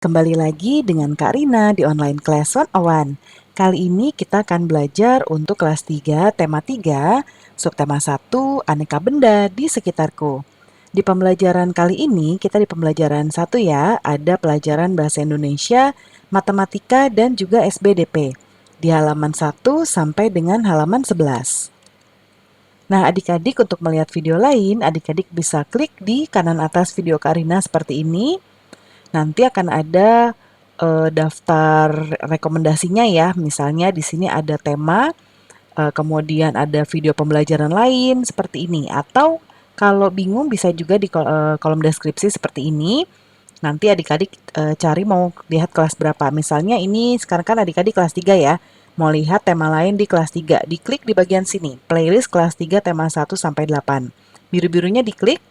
Kembali lagi dengan Kak Rina di online class 101. Kali ini kita akan belajar untuk kelas 3, tema 3, subtema 1, aneka benda di sekitarku. Di pembelajaran kali ini, kita di pembelajaran 1 ya, ada pelajaran bahasa Indonesia, matematika, dan juga SBDP. Di halaman 1 sampai dengan halaman 11. Nah, adik-adik untuk melihat video lain, adik-adik bisa klik di kanan atas video Kak Rina seperti ini. Nanti akan ada daftar rekomendasinya ya. Misalnya di sini ada tema, kemudian ada video pembelajaran lain seperti ini. Atau kalau bingung bisa juga di kolom deskripsi seperti ini. Nanti adik-adik cari mau lihat kelas berapa. Misalnya ini sekarang kan adik-adik kelas 3 ya. Mau lihat tema lain di kelas 3, diklik di bagian sini, playlist kelas 3 tema 1 sampai 8. Biru-birunya diklik.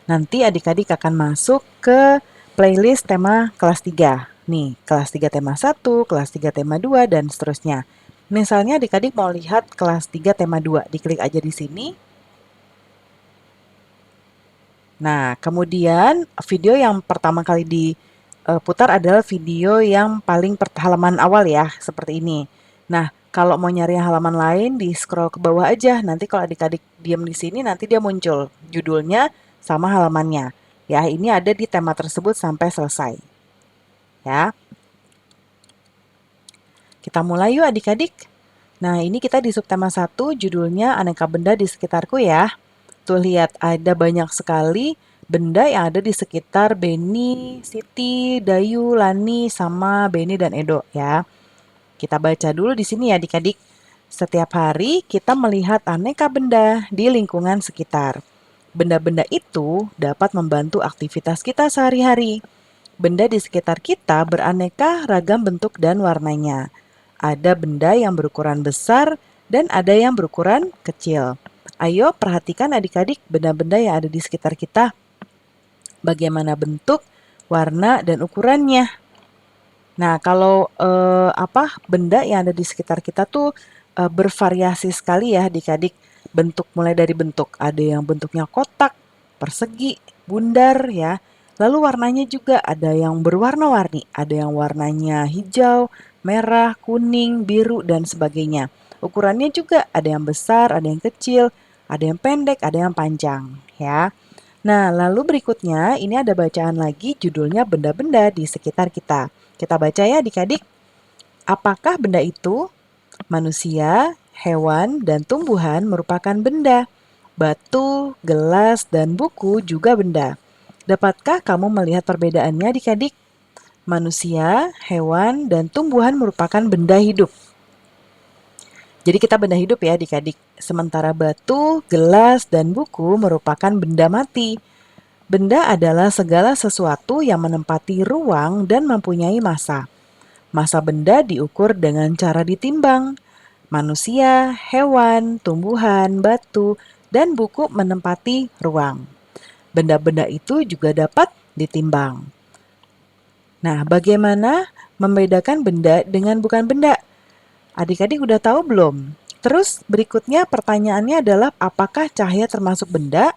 Nanti adik-adik akan masuk ke playlist tema kelas 3. Nih, kelas 3 tema 1, kelas 3 tema 2, dan seterusnya. Misalnya adik-adik mau lihat kelas 3 tema 2, diklik aja di sini. Nah, kemudian video yang pertama kali diputar adalah video yang paling halaman awal ya, seperti ini. Nah, kalau mau nyari halaman lain, di scroll ke bawah aja. Nanti kalau adik-adik diam di sini, nanti dia muncul judulnya sama halamannya. Ya, ini ada di tema tersebut sampai selesai. Ya, kita mulai yuk adik-adik. Nah, ini kita di subtema 1, judulnya aneka benda di sekitarku ya. Tuh lihat, ada banyak sekali benda yang ada di sekitar Beni, Siti, Dayu, Lani, sama Beni dan Edo ya. Kita baca dulu di sini ya adik-adik. Setiap hari kita melihat aneka benda di lingkungan sekitar. Benda-benda itu dapat membantu aktivitas kita sehari-hari. Benda di sekitar kita beraneka ragam bentuk dan warnanya. Ada benda yang berukuran besar dan ada yang berukuran kecil. Ayo perhatikan adik-adik benda-benda yang ada di sekitar kita. Bagaimana bentuk, warna, dan ukurannya. Nah, kalau benda yang ada di sekitar kita tuh bervariasi sekali ya adik-adik. Bentuk mulai dari bentuk. Ada yang bentuknya kotak, persegi, bundar ya. Lalu warnanya juga ada yang berwarna-warni. Ada yang warnanya hijau, merah, kuning, biru, dan sebagainya. Ukurannya juga ada yang besar, ada yang kecil, ada yang pendek, ada yang panjang ya. Nah, lalu berikutnya ini ada bacaan lagi judulnya benda-benda di sekitar kita. Kita baca ya adik-adik. Apakah benda itu? Manusia, hewan, dan tumbuhan merupakan benda. Batu, gelas, dan buku juga benda. Dapatkah kamu melihat perbedaannya adik-adik? Manusia, hewan, dan tumbuhan merupakan benda hidup. Jadi kita benda hidup ya adik-adik. Sementara batu, gelas, dan buku merupakan benda mati. Benda adalah segala sesuatu yang menempati ruang dan mempunyai massa. Massa benda diukur dengan cara ditimbang. Manusia, hewan, tumbuhan, batu, dan buku menempati ruang. Benda-benda itu juga dapat ditimbang. Nah, bagaimana membedakan benda dengan bukan benda? Adik-adik udah tahu belum? Terus berikutnya pertanyaannya adalah apakah cahaya termasuk benda?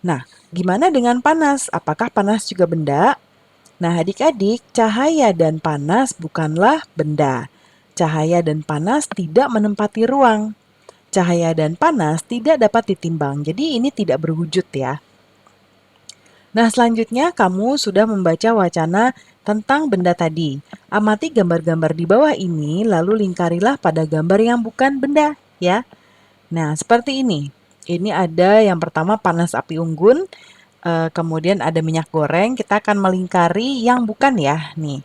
Nah, gimana dengan panas? Apakah panas juga benda? Nah, adik-adik, cahaya dan panas bukanlah benda. Cahaya dan panas tidak menempati ruang. Cahaya dan panas tidak dapat ditimbang, jadi ini tidak berwujud ya. Nah, selanjutnya kamu sudah membaca wacana tentang benda tadi. Amati gambar-gambar di bawah ini, lalu lingkarilah pada gambar yang bukan benda ya. Nah, seperti ini. Ini ada yang pertama panas api unggun, kemudian ada minyak goreng. Kita akan melingkari yang bukan ya, nih.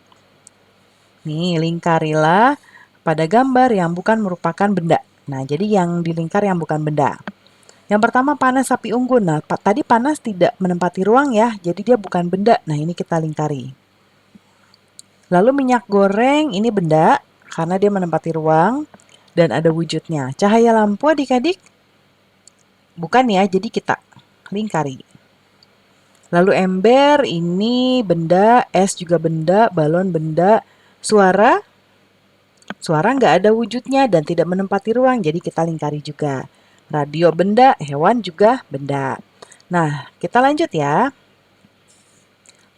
Nih, lingkarilah pada gambar yang bukan merupakan benda. Nah, jadi yang dilingkar yang bukan benda. Yang pertama panas api unggun. Nah, tadi panas tidak menempati ruang ya, jadi dia bukan benda. Nah, ini kita lingkari. Lalu minyak goreng ini benda karena dia menempati ruang dan ada wujudnya. Cahaya lampu adik-adik bukan ya, jadi kita lingkari. Lalu ember ini benda, es juga benda, balon benda, suara nggak ada wujudnya dan tidak menempati ruang, jadi kita lingkari juga. Radio benda, hewan juga benda. Nah, kita lanjut ya.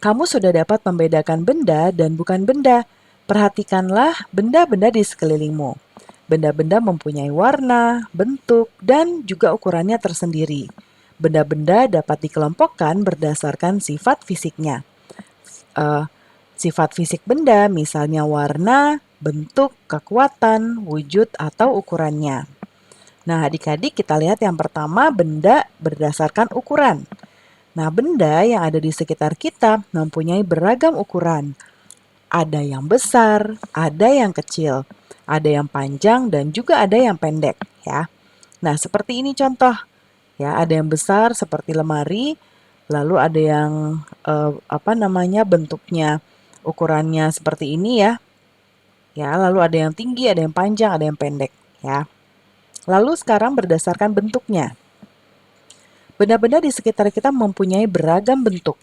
Kamu sudah dapat membedakan benda dan bukan benda. Perhatikanlah benda-benda di sekelilingmu. Benda-benda mempunyai warna, bentuk, dan juga ukurannya tersendiri. Benda-benda dapat dikelompokkan berdasarkan sifat fisiknya. Eh, Sifat fisik benda misalnya warna, bentuk, kekuatan, wujud, atau ukurannya. Nah, adik-adik kita lihat yang pertama benda berdasarkan ukuran. Nah, benda yang ada di sekitar kita mempunyai beragam ukuran. Ada yang besar, ada yang kecil, ada yang panjang, dan juga ada yang pendek, ya. Nah, seperti ini contoh. Ya, ada yang besar seperti lemari, lalu ada yang bentuknya ukurannya seperti ini ya. Ya, lalu ada yang tinggi, ada yang panjang, ada yang pendek, ya. Lalu sekarang berdasarkan bentuknya. Benda-benda di sekitar kita mempunyai beragam bentuk.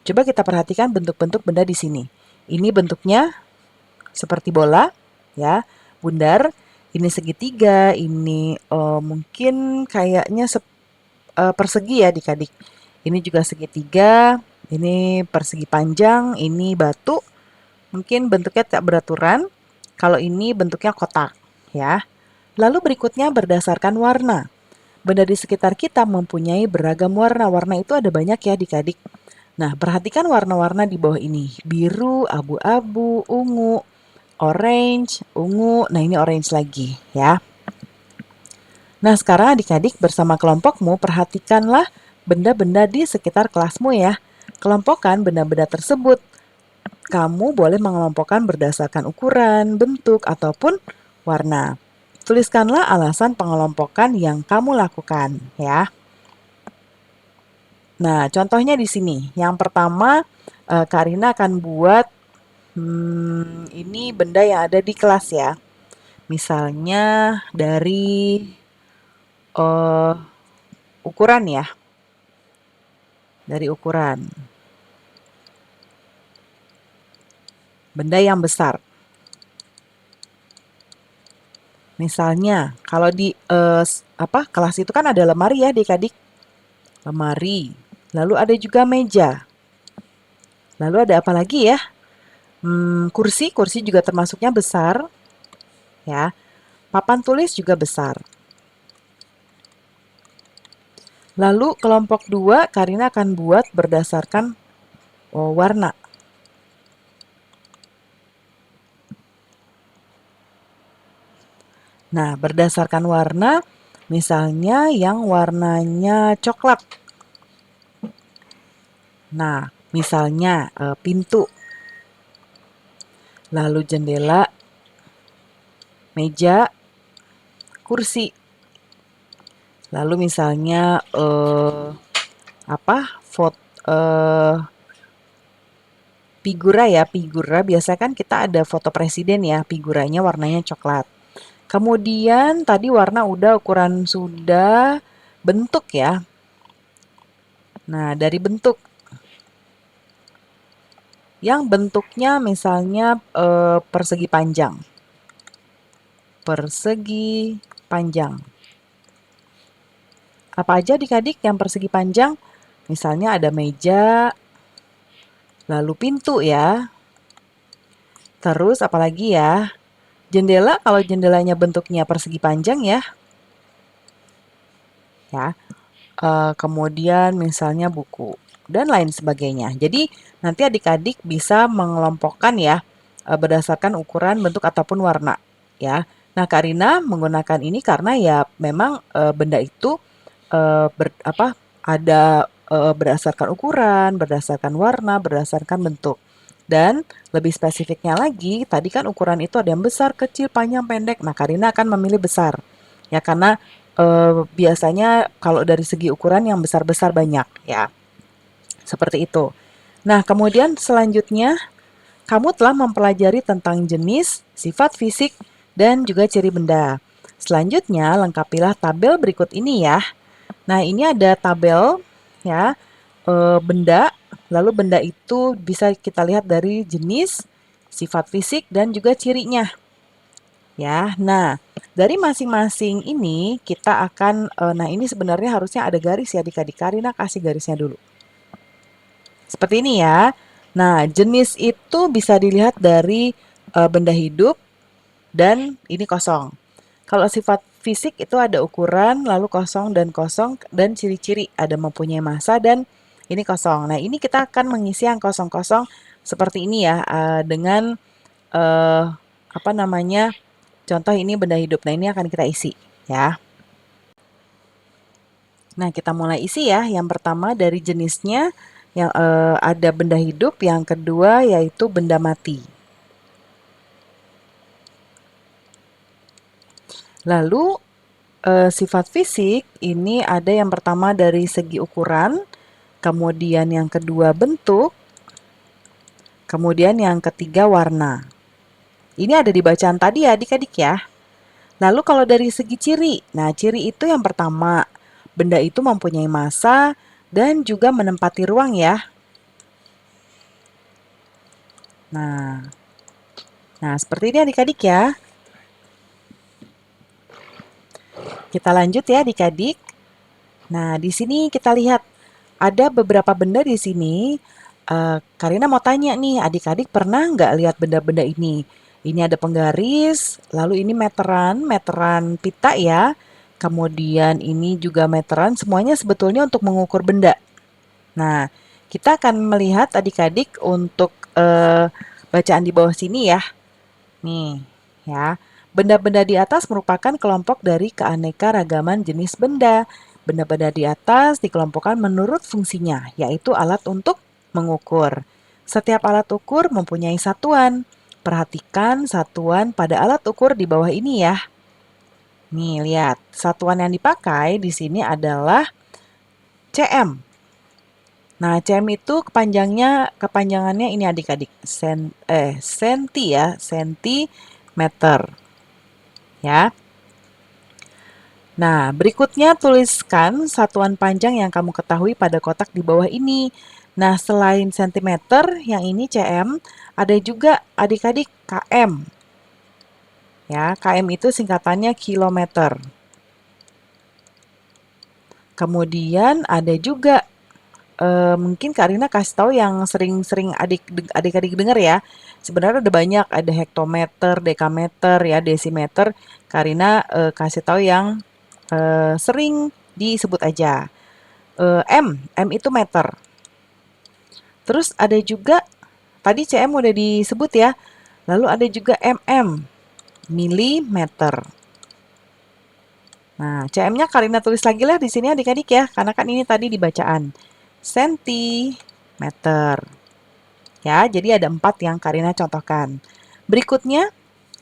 Coba kita perhatikan bentuk-bentuk benda di sini. Ini bentuknya seperti bola, ya, bundar. Ini segitiga, ini mungkin kayaknya persegi ya adik-adik. Ini juga segitiga, ini persegi panjang, ini batu. Mungkin bentuknya tak beraturan. Kalau ini bentuknya kotak, ya. Lalu berikutnya berdasarkan warna. Benda di sekitar kita mempunyai beragam warna. Warna itu ada banyak ya adik-adik. Nah, perhatikan warna-warna di bawah ini. Biru, abu-abu, ungu, orange, ungu. Nah, ini orange lagi ya. Nah, sekarang adik-adik bersama kelompokmu perhatikanlah benda-benda di sekitar kelasmu ya. Kelompokkan benda-benda tersebut. Kamu boleh mengelompokkan berdasarkan ukuran, bentuk, ataupun warna. Tuliskanlah alasan pengelompokan yang kamu lakukan ya. Nah, contohnya di sini. Yang pertama, Karina akan buat ini benda yang ada di kelas ya. Misalnya dari ukuran ya. Dari ukuran. Benda yang besar. Misalnya, kalau di kelas itu kan ada lemari ya adik-adik. Lemari. Lalu ada juga meja. Lalu ada apa lagi ya? Kursi juga termasuknya besar. Ya. Papan tulis juga besar. Lalu kelompok 2 Karina akan buat berdasarkan warna. Nah, berdasarkan warna, misalnya yang warnanya coklat. Nah, misalnya pintu. Lalu jendela, meja, kursi. Lalu misalnya figura ya, figura biasa kan kita ada foto presiden ya, figuranya warnanya coklat. Kemudian tadi warna udah, ukuran sudah, bentuk ya. Nah, dari bentuk. Yang bentuknya misalnya persegi panjang. Persegi panjang. Apa aja adik-adik yang persegi panjang? Misalnya ada meja, lalu pintu ya. Terus apalagi ya? Jendela, kalau jendelanya bentuknya persegi panjang ya. Ya. Kemudian misalnya buku dan lain sebagainya. Jadi nanti adik-adik bisa mengelompokkan ya berdasarkan ukuran, bentuk ataupun warna ya. Nah, Karina menggunakan ini karena ya memang benda itu ada berdasarkan ukuran, berdasarkan warna, berdasarkan bentuk. Dan lebih spesifiknya lagi, tadi kan ukuran itu ada yang besar, kecil, panjang, pendek. Nah, Karina akan memilih besar. Ya, karena biasanya kalau dari segi ukuran yang besar-besar banyak ya. Seperti itu. Nah, kemudian selanjutnya kamu telah mempelajari tentang jenis, sifat fisik, dan juga ciri benda. Selanjutnya, lengkapilah tabel berikut ini ya. Nah, ini ada tabel ya, benda. Lalu benda itu bisa kita lihat dari jenis, sifat fisik, dan juga cirinya. Ya, nah dari masing-masing ini kita akan, nah ini sebenarnya harusnya ada garis ya adik-adik. Karina kasih garisnya dulu. Seperti ini ya. Nah, jenis itu bisa dilihat dari benda hidup dan ini kosong. Kalau sifat fisik itu ada ukuran, lalu kosong, dan ciri-ciri ada mempunyai massa dan ini kosong. Nah, ini kita akan mengisi yang kosong-kosong seperti ini ya, dengan apa namanya? Contoh ini benda hidup. Nah, ini akan kita isi ya. Nah, kita mulai isi ya. Yang pertama dari jenisnya yang ada benda hidup, yang kedua yaitu benda mati. Lalu sifat fisik ini ada yang pertama dari segi ukuran, kemudian yang kedua bentuk, kemudian yang ketiga warna. Ini ada di bacaan tadi ya adik-adik ya. Lalu kalau dari segi ciri, nah ciri itu yang pertama, benda itu mempunyai massa dan juga menempati ruang ya. Nah, nah seperti ini adik-adik ya. Kita lanjut ya adik-adik. Nah, di sini kita lihat ada beberapa benda di sini. Karina mau tanya nih, adik-adik pernah nggak lihat benda-benda ini? Ini ada penggaris, lalu ini meteran, meteran pita ya. Kemudian ini juga meteran, semuanya sebetulnya untuk mengukur benda. Nah, kita akan melihat adik-adik untuk bacaan di bawah sini ya. Nih, ya. Benda-benda di atas merupakan kelompok dari keanekaragaman jenis benda. Benda-benda di atas dikelompokkan menurut fungsinya, yaitu alat untuk mengukur. Setiap alat ukur mempunyai satuan. Perhatikan satuan pada alat ukur di bawah ini ya. Nih, lihat. Satuan yang dipakai di sini adalah cm. Nah, cm itu kepanjangannya ini adik-adik. Senti ya, sentimeter. Ya. Nah, berikutnya tuliskan satuan panjang yang kamu ketahui pada kotak di bawah ini. Nah, selain sentimeter, yang ini cm, ada juga adik-adik km. Ya, km itu singkatannya kilometer. Kemudian ada juga mungkin Kak Rina kasih tahu yang sering-sering adik-adik dengar ya. Sebenarnya ada banyak, ada hektometer, dekameter, ya, desimeter. Kak Rina kasih tahu yang sering disebut aja. M itu meter. Terus ada juga, tadi cm udah disebut ya. Lalu ada juga mm, milimeter. Nah, cm-nya Karina tulis lagi lah di sini adik-adik ya, karena kan ini tadi dibacaan. Sentimeter. Ya, jadi ada 4 yang Karina contohkan. Berikutnya,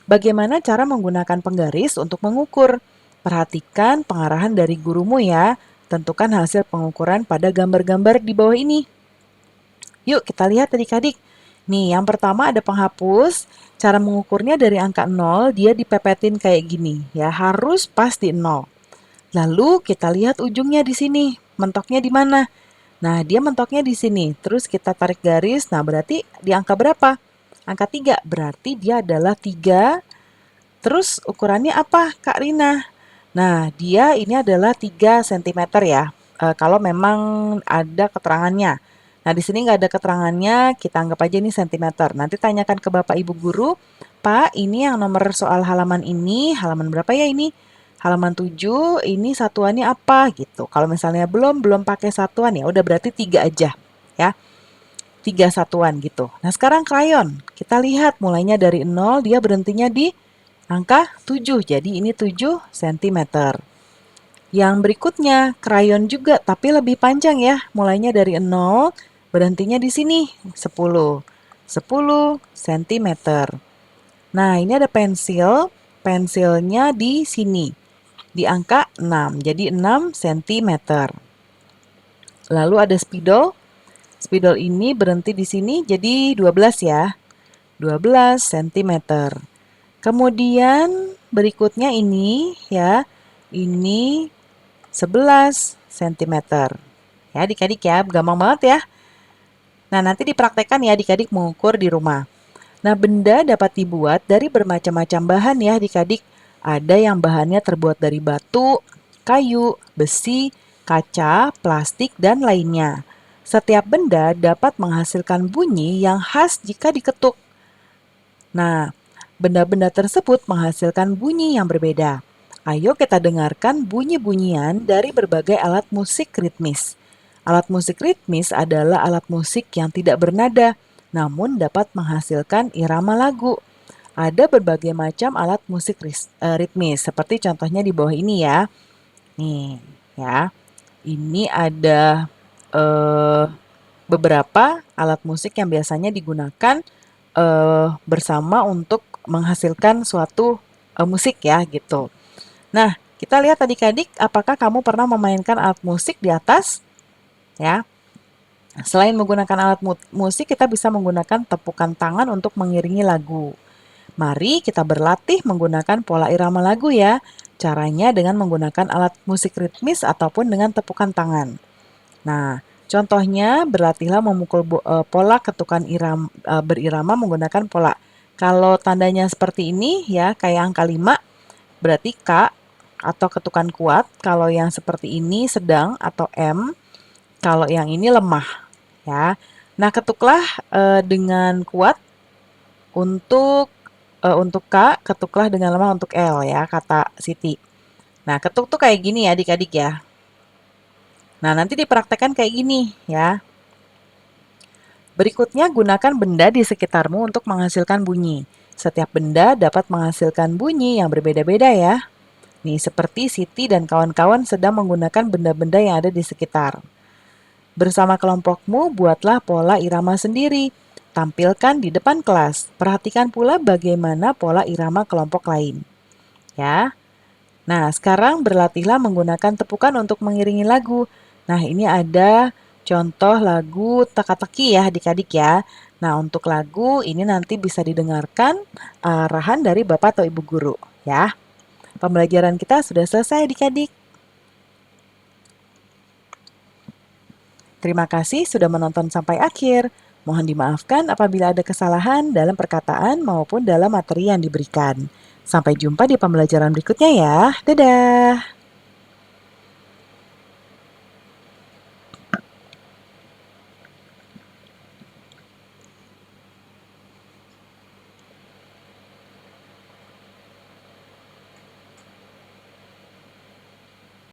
bagaimana cara menggunakan penggaris untuk mengukur? Perhatikan pengarahan dari gurumu ya. Tentukan hasil pengukuran pada gambar-gambar di bawah ini. Yuk kita lihat adik-adik. Nih, yang pertama ada penghapus. Cara mengukurnya dari angka 0, dia dipepetin kayak gini. Ya, harus pas di 0. Lalu kita lihat ujungnya di sini. Mentoknya di mana? Nah, dia mentoknya di sini. Terus kita tarik garis. Nah, berarti di angka berapa? Angka 3. Berarti dia adalah 3. Terus ukurannya apa, Kak Rina? Nah, dia ini adalah 3 cm ya. Kalau memang ada keterangannya. Nah, di sini nggak ada keterangannya, kita anggap aja ini sentimeter. Nanti tanyakan ke Bapak Ibu Guru, Pak, ini yang nomor soal halaman ini, halaman berapa ya ini? Halaman 7, ini satuannya apa gitu. Kalau misalnya belum pakai satuan ya udah berarti 3 aja ya. 3 satuan gitu. Nah, sekarang krayon. Kita lihat mulainya dari 0, dia berhentinya di angka 7. Jadi ini 7 cm. Yang berikutnya, krayon juga tapi lebih panjang ya. Mulainya dari 0, berhentinya di sini 10. 10 cm. Nah, ini ada pensil. Pensilnya di sini. Di angka 6. Jadi 6 cm. Lalu ada spidol. Spidol ini berhenti di sini jadi 12 ya. 12 cm. Kemudian berikutnya ini ya. Ini 11 cm. Ya adik-adik ya, gampang banget ya. Nah, nanti dipraktekkan ya adik-adik mengukur di rumah. Nah, benda dapat dibuat dari bermacam-macam bahan ya adik-adik. Ada yang bahannya terbuat dari batu, kayu, besi, kaca, plastik, dan lainnya. Setiap benda dapat menghasilkan bunyi yang khas jika diketuk. Nah, benda-benda tersebut menghasilkan bunyi yang berbeda. Ayo kita dengarkan bunyi-bunyian dari berbagai alat musik ritmis. Alat musik ritmis adalah alat musik yang tidak bernada, namun dapat menghasilkan irama lagu. Ada berbagai macam alat musik ritmis, seperti contohnya di bawah ini ya. Nih, ya. Ini ada eh, beberapa alat musik yang biasanya digunakan bersama untuk menghasilkan suatu musik ya gitu. Nah, kita lihat adik-adik, apakah kamu pernah memainkan alat musik di atas? Ya, selain menggunakan alat musik, kita bisa menggunakan tepukan tangan untuk mengiringi lagu. Mari kita berlatih menggunakan pola irama lagu ya. Caranya dengan menggunakan alat musik ritmis ataupun dengan tepukan tangan. Nah, contohnya berlatihlah memukul pola ketukan berirama menggunakan pola. Kalau tandanya seperti ini ya, kayak angka 5, berarti K atau ketukan kuat. Kalau yang seperti ini sedang atau M. Kalau yang ini lemah ya. Nah, ketuklah dengan kuat untuk K, ketuklah dengan lemah untuk L ya, kata Siti. Nah, ketuk tuh kayak gini ya adik-adik ya. Nah, nanti dipraktekkan kayak gini ya. Berikutnya, gunakan benda di sekitarmu untuk menghasilkan bunyi. Setiap benda dapat menghasilkan bunyi yang berbeda-beda ya. Nih, seperti Siti dan kawan-kawan sedang menggunakan benda-benda yang ada di sekitar. Bersama kelompokmu, buatlah pola irama sendiri. Tampilkan di depan kelas. Perhatikan pula bagaimana pola irama kelompok lain. Ya. Nah, sekarang berlatihlah menggunakan tepukan untuk mengiringi lagu. Nah, ini ada contoh lagu teka-teki ya adik-adik ya. Nah, untuk lagu ini nanti bisa didengarkan arahan dari Bapak atau Ibu Guru ya. Pembelajaran kita sudah selesai adik-adik. Terima kasih sudah menonton sampai akhir. Mohon dimaafkan apabila ada kesalahan dalam perkataan maupun dalam materi yang diberikan. Sampai jumpa di pembelajaran berikutnya ya. Dadah!